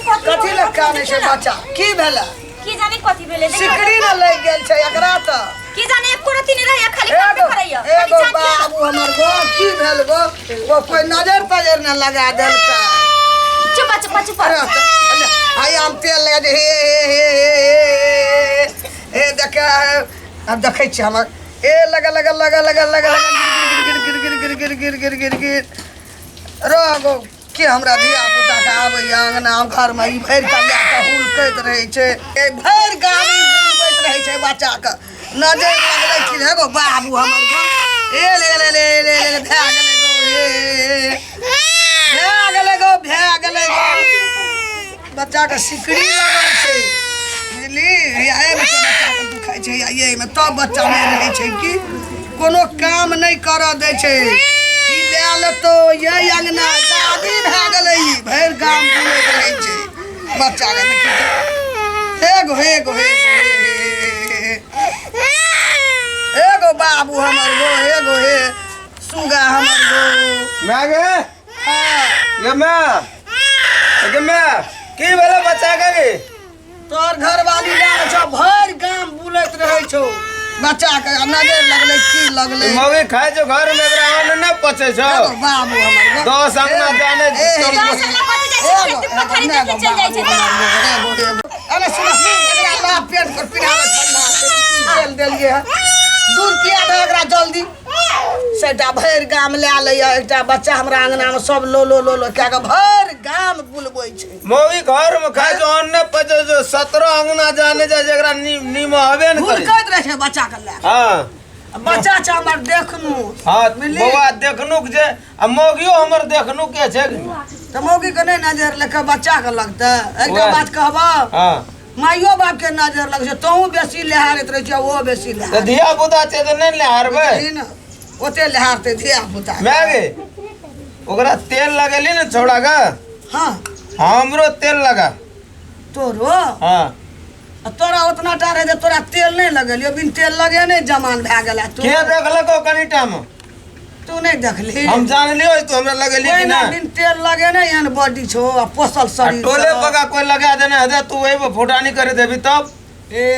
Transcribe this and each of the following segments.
कथि ले काने छै बच्चा की भेला की जाने कथि भेले सिकड़ी न लग गेल छै एकरा त की जाने एको रति नहीं रहया खाली काम करैया एगो बाबू हमर गो की भेल गो वो कोई नजर तजर न लगा देलका चुप आई हम तेल लगा दे हे देख अब देखै छी हमर ए लगा गिर रगो के हमरा धिया पुता के आबै आंगना घर में ई भैर का ला के हुलकैत रहै छै ए भैर गाड़ी बुलबैत रहै छै बच्चा के नजर लगलै कि एगो बाबू हमर गो ए ले भै गेलै गो बच्चा के सिकड़ी लगल छै बुझली या ए में बच्चा के दुखाइ छै या ए में तब बच्चा नहीं रहै छै कि कोनो काम नहीं करऽ दै छै ई लेल तो ये अंगना दादी भै गेलै भैर गाम बुलैत रहै छै बच्चा के देखि एगो बाबू हमर गो एगो हे सुगा हमर गो मैं गे हां ये मैं की भेले बच्चा के तोर घरवाली लाल छ भर गाम बुलैत रहै छौ बच्चा के नजर लगलै की लगलै मौगी खाए जो घर में एकरा अन्न न पचे छ बाबू हमर गो दो संगना जाने अरे सुन एकरा ला पेट पर पिरावे ठंडा तेल देलिए दूध पिया दे एकरा जल्दी सेटा भर गाम ले लैया एकटा बच्चा हमरा अंगना में सब लो क्या के भर गाम बुलबै छै मौगी घर में खाए जो अन्न पचे जो 17 अंगना जाने जा जेकरा नीम हबे न करे बुलकैत रहे छै बच्चा के ले हां बच्चा छ हमर देखनु हां बौआ देखनु के जे आ मौगियो हमर देखनु के छै त मौगी के नहीं नजर लेके बच्चा के लगता एकटा बात कहबा हां माइयो बाप के नजर लग छै तोहू बेसी लेहारत रहे छै वो बेसी त लेहार धिया पुता छै त नहीं ले हारबे ओते लेहारते धिया पुता मैं गे ओकरा तेल लगेली न छोड़ा का हां हमरो तेल लगा तोरो हां तोरा उतना टा रहे तोरा तेल नहीं लगलियो बिन तेल लगे नहीं जमान भै गेला तू के देखलको कनिटा में तू नहीं देखली हम जान लियो तू हमरा लगेली कि ना बिन तेल लगे नहीं एन बॉडी छो आ पोसल शरीर टोले पका कोई लगा देना है तू वही पे फुटानी करे देबी तब ए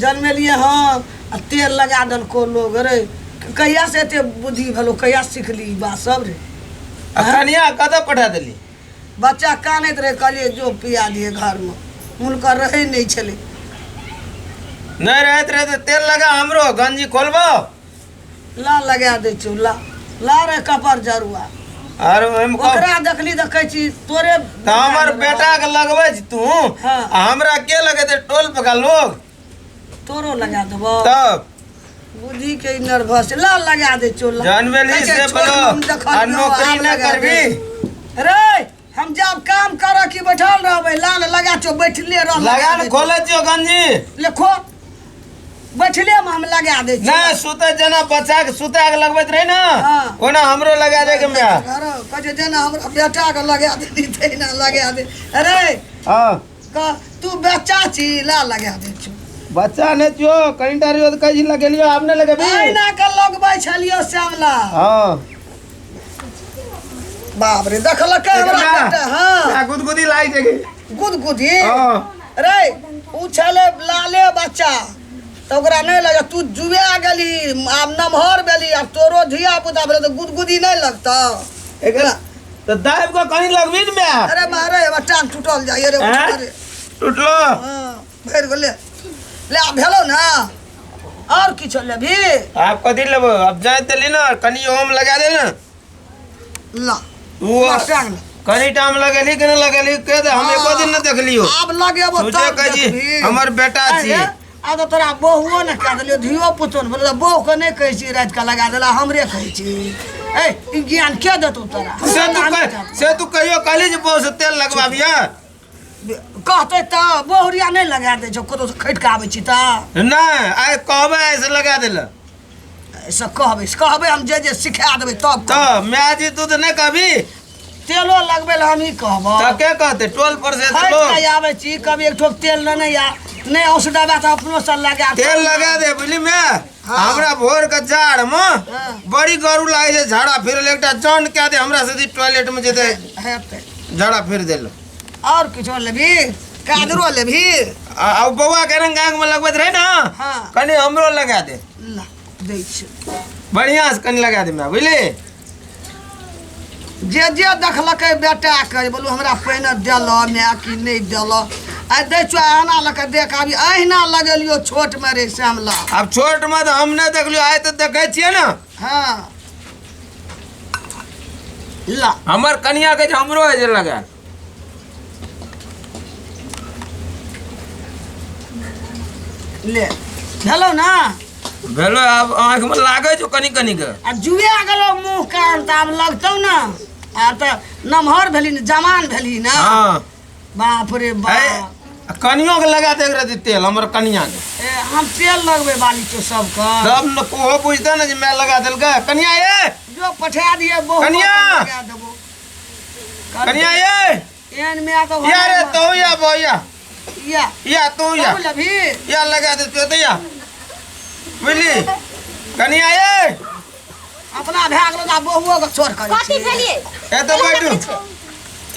जन्मे लिए हां आ तेल लगा दल को लोग रे कहिया से ते बुद्धि भलो कहिया सीखली बात सब रे कनिया कदा पठा देली बच्चा कानैत रहे कहलिए जो पिया दिए घर में हुनकर रहे नहीं छले नहीं रहत रहे तो तेल लगा हमरो गंजी खोलबो ला लगा दे छौ ला रे कपर जरुआ अरे हम ओकरा देखली देखै छी तोरे त हमर बेटा के लगबै छी तू हां हमरा के लगे दे टोल पका लोग तोरो लगा देबो तब बुद्धि के नर्वस ला लगा दे छौ जानवेली से बोलो आ नौकरी न करबी रे हम जब काम कर की बैठल रहबै लाल लगा छौ बैठले रह लगा न खोले छियो गंजी लेखो बैठले में हम लगा दे छी ना सुते जना बच्चा के सुता के लगबैत रहे ना ओना हमरो लगा दे के मैं कहे जना हमरा बेटा के लगा दे दी ना लगा दे अरे हां का तू बच्चा छी ला लगा दे छौ बच्चा ने जो कनिटा रियो त कहि लगेलियो आपने लगेबी आइना के लगबै छलियो श्यामला हां बाप रे देखलक हमरा बेटा हां गुदगुदी लाई जगे गुदगुदी हां रे उ छले लाले बच्चा तो ओकरा नहीं लगे तू जुआ गेली आब नमहर बेली अब तोरो धिया पुता भेले तो गुदगुदी नहीं लगता एकरा तो दाइब को कहीं लगबी न मैं अरे मारे अब टांग टूटल जाय रे टूटलो हां फेर गेले ले भेलो ना और किछ लेबी आप कथि लेबो अब जाय देली ना कनी ओम लगा दे ना ला तू कनी टाइम लगेली कि न लगेली के दे हम एको दिन न देखलियो अब लगेबो सोचे कही हमर बेटा छी आ तो तोरा बहुओ न कह देलियो धियो पुतो न बोले बहु के नहीं कहै छी रात का लगा देला हमरे कहै छी ए ई ज्ञान के देतौ तोरा से तू कहियो काली जे बहु से तेल लगवाबिया कहते त बहुरिया नहीं लगा दे जो कतो खैट के आबै छी त ना आइ कहबे ऐसे लगा देला ऐसा कहबे हम जे सिखा देबै तब तो मैं जी तू तो नहीं कहबी तेलो लगबे ल हम ही कहबो त के कहते टोल पर से खैट लोग के आबै छी कभी एक ठोक तेल नहीं या नहीं औषधा बात अपनो से लगा तेल लगा दे बुझली मैं हमरा भोर के जाड़ में बड़ी गरु लागे छै झाड़ा फिर एकटा जन के दे हमरा से टॉयलेट में जेते हेते झाड़ा फिर देलो और कुछ लेबी कादरो लेबी अब बउआ के रंग आंख में लगबैत रहे ना हाँ। कनी हमरो लगा दे ला दै छै बढ़िया से कनी लगा दे मैं बुझली जे देखलकै बेटा के बोलू हमरा पहिने देल माय कि नहीं देल आ दै छो आना लके देख अभी अहिना लगेलियो छोट में रे श्यामला अब छोट में तो हम नहीं देखलियो आइ तो देखे छियै ना हाँ ला हमर कनिया के जे हमरो है जे लगा ले भेलो ना भेलो अब आंख में लागे छो कनी कनी के आ जुए गेलो मुंह कान त आब लगतौ ना आ त नमहर भेली न जवान भेली ना हाँ बाप रे बाप कनियो के लगा दे रहे तेल हमर कनिया के ए हम तेल लगबे वाली तो सबके सब न कोहो बुझते ना जे मैं लगा देल के कनिया ये जो पठा दिए बहु कनिया! लगा देबो कनिया ये एन में तो या रे तो या भैया या तू या बोल अभी या लगा दे तो या बुझली कनिया ये अपना भाग लगा बहुओ के छोड़ कर कथी भेलिए ए तो बैठू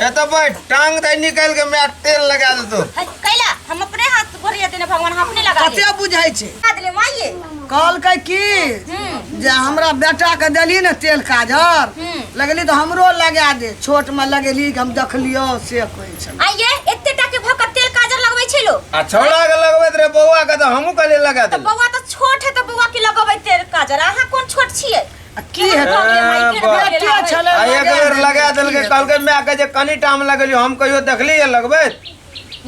ए तो बैठ टांग दे निकाल के मैं तेल लगा दे तो कैला हम अपने हाथ गोरिया देने भगवान हम अपने लगा दे कते बुझाई छै लगा देले माइए कहलकै की जे हमरा बेटा के देली न तेल काजर लगली तो हमरो लगा दे छोट में लगेली हम देखलियो से कहै छै आइए एते टाके भक तेल काजर लगबै छै लो आ छौड़ा के लगबैत रे बौआ के तो हमहू कले लगा तो दे बौआ तो छोट है तो बौआ के लगबै तेल काजर अहाँ कोन छोट छियै की हेतौ बेटिया छले आ एक बेर लगा देल के कहलकै मैं के जे कनी टाइम लगलियो हम कहियो देखली ये लगबै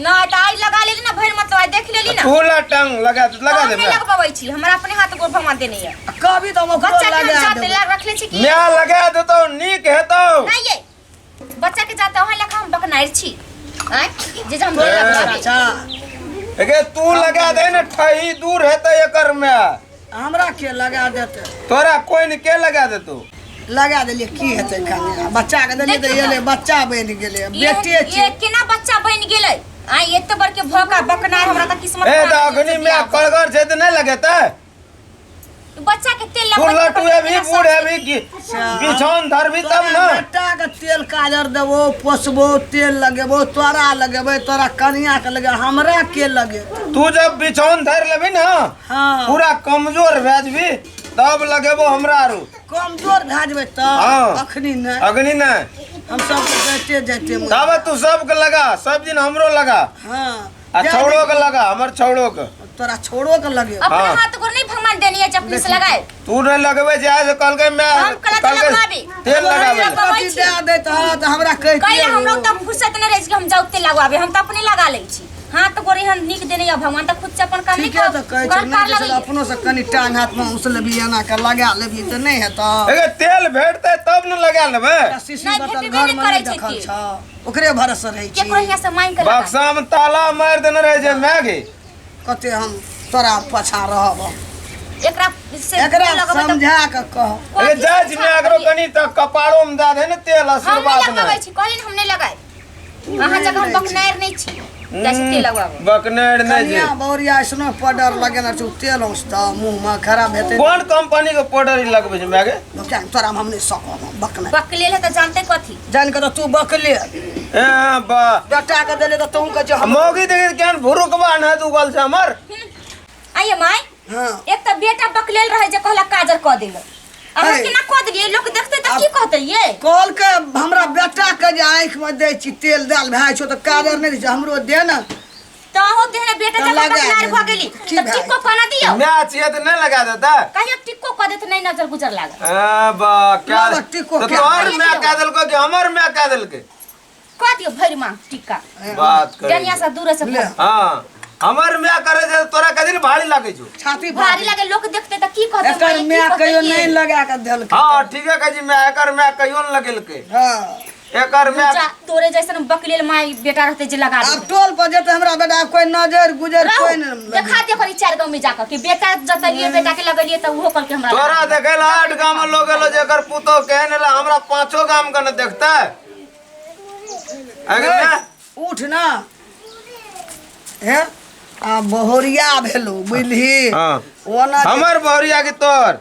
ना त आई लगा लेली ना भइर मतलब आई देख लेली ना पूरा टांग लगा दे हम नहीं लगबै छी हमरा अपने हाथ गोर भगवान देने है कभी तो मको बच्चा के लगा जाते दे लग रखले छी की मैं लगा देतो नीक हेतो नहीं ये बच्चा के जाते वहां लखा हम बकनाइर छी हैं जे हम बोल लगा अच्छा एके तू लगा दे न ठही दूर हेतो एकर में हमरा के लगा देते तोरा कोई न के लगा देतो लगा देलिए की हेतै कन्या बच्चा के देलिए तो ये ले बच्चा बन गेले बेटे ये छी केना बच्चा बन गेलै आई एते बड़ के भोका बकनाइर हमरा त किस्मत ए तो अग्नि में कड़गर छै त नहीं लगेता बच्चा के तेल तू लटुए भी बूढ़े भी बिछौन धरबी तब ना बेटा के तेल काजर देबो पोसबो तेल लगेबो तोरा लगेबे तोरा कन्या के लगे हमरा के लगे तू जब बिछौन धर लेबी ना हाँ पूरा कमजोर भे जेबी तब लगेबो हमरा आरू कमजोर भए जेबै तऽ हाँ। अखनी नहीं अग्नि नहीं हम सब जाते जाते तब तू सबके लगा सब दिन हमरो लगा हाँ आ छौड़ो के लगा हमर छौड़ो के तोरा छोड़ो के लगे अपने हाँ। हाथ गोर नहीं भगवान देनी है चपनी से लगाए तू नहीं लगबे जे आज कल के मैं हम कल लगाबी। तेल लगाबे कथी दे दे तऽ हमरा कहि कइले हम लोग त फुर्सत न रहे कि हम जाउ तेल लगाबे हम त अपने लगा लै छी हाथ गोरी हम निक देने या भगवान त खुद से अपन काम नहीं ठीक है तो कहै छै नहीं जे चल अपनो से कनि टांग हाथ में उसलबी एना के लगा लेबी तऽ नहीं हेतौ एगे तेल भेटते तब न लगा लेबे शीशी नहीं, बटल भेटबे घर नहीं में करै नहीं छै देखल की। छ ओकरे भरोसे रहै छी केकरो यहाँ से मांग के लगा बक्सा में ताला मार देने रहे जे मैगी कते हम तोरा पछा रहब एकरा से एकरा लगाबे त समझा के कह एगे जाज में अगरो कनी त कपाड़ो में दा दे न तेल हम नहीं आशीर्वाद लगाबै में छी कहलिन हम नहीं लगाए अहाँ जगह हम बकनाइर नहीं छी जैसे तेल लगाबो बकनेर नहीं कनिया जे बौरिया ऐसनो पाउडर लगेना छै तेल औसता मुंह में खराब हेतै कौन कंपनी के पाउडर लगबे छै मैगे तोरा हम नहीं सकब बकना बकलेल है त जानते कथी जान के तो तू बकले ए बा बेटा के देले तो तू के जो हम मौगी देखे केन भुरुकबा न दुगल छै हमर आइए माय हां एक त बेटा बकलेल रहे जे कहला काजर क देल अहाँ है। केना क देलिए लोग देखते त की कहते ये कॉल के हमरा बेटा के जे आंख में दे छी तेल दाल भाई छो तो काजर नहीं छै हमरो दे न तो हो देने बेटा तो जब लगा बकनाइर दे। भ गेली की त भाई? टिक्को कना दियो मैं छिए त नहीं लगा देता कहियो टिक्को क देत नहीं नजर गुजर लाग ए बा क्या ना, टिक्को तो क्या? तोहर मैं कह देलको कि हमर मैं कह देलके क दियो भरि मांग टिक्का बात कर जनिया से दूर से ले। हां हमर मैं करे जे तोरा कदिन भारी लागे छौ छाती भारी लगे लोग देखते त की कहते एकर माय, की मैं कहते कहियो ये? नहीं लगा के देल हां ठीक है कजी मैं एकर मैं कहियो न लगेलके हां एकर मैं जा, तोरे जैसन बकलेल माई बेटा रहते जे लगा अब दे टोल पर जेते हमरा बेटा कोई नजर गुजर कोई नहीं लगे। देखा दे करी चार गांव में जाकर कि बेटा जतलिए बेटा के लगलिए त उहो कल के हमरा तोरा देखेला 8 गांव में लोग एलो जेकर पुतो कहने ला हमरा 5 गांव का न देखता अगर ना उठ ना हे आ बहोरिया भेलो बुझली हां ओना हमर बहुरिया की तोर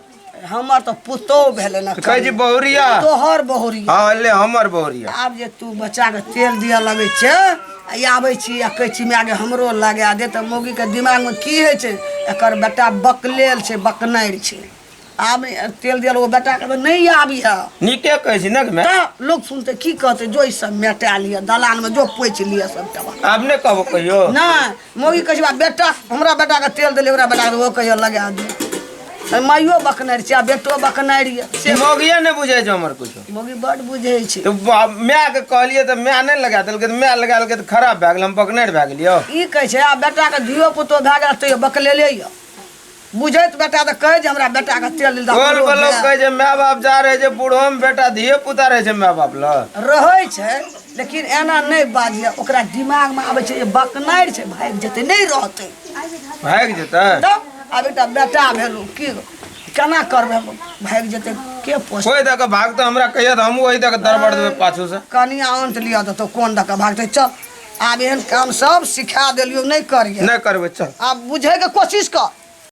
हमर तो पुतो भेले ना कह जी बहुरिया तोहर बहोरिया हां ले हमर बहुरिया आब जे तू बच्चा के तेल दिया लगे छै आ आबै छी आ कहै छी माय गे हमरो लगा दे तऽ मौगीके दिमागमे की होइ छै एकर बेटा बकलेल छै बकनारि छै आब तेल दियल ओ बेटाके तऽ नहीं आबिया नीके कहै छी ने मैं तऽ लोग सुनते की कहते जो ई सब मेटा लिया दलान में जो पोछि लिया सबटा आब ने कहबो कहियो नहीं मौगी कहै छै बेटा हमरा बेटाके तेल देले ओकरा बेटाके ओ कहियो लगा दे माइयो बकनारि छै आ बेटो बकनारि से मौगिया ने बुझे छै हमर कुछ मौगी बड बुझै छै तो मैं के कहलिए तो मैं नहीं लगा देलकै तो मैं लगा देलकै तो खराब भए गेल हम बकनारि भए गेलियो ई कहै छै आ बेटाके धियो पुतो भए गेल तैयो बकलेले यऽ बुझैत बेटा तऽ कहै जे हमरा बेटाके तेल दिल बोल बोलो कहै छै माय बाप जा रहे छै बूढ़ो में बेटा धिये पुता रहे छै माय बाप ल रहै छै लेकिन एना नहीं बाजिए ओकरा दिमागमे आबै छै जे बकनारि छै भागि जेतै नहीं रहतै भागि जेतै तब आब एकटा बेटा भेलौ की केना करबै भागि जेतै के पोस कोई दऽ के भागतो हमरा कहिया तऽ हमहूँ वही दऽ के दरबड़ देबै पाछू से कनिया अंत लिया देतौ कोन दऽ के भागतै चल आब एहन काम सब सिखा देलियौ नहीं करिए नहीं करबै चल आब बुझैके कोशिश कर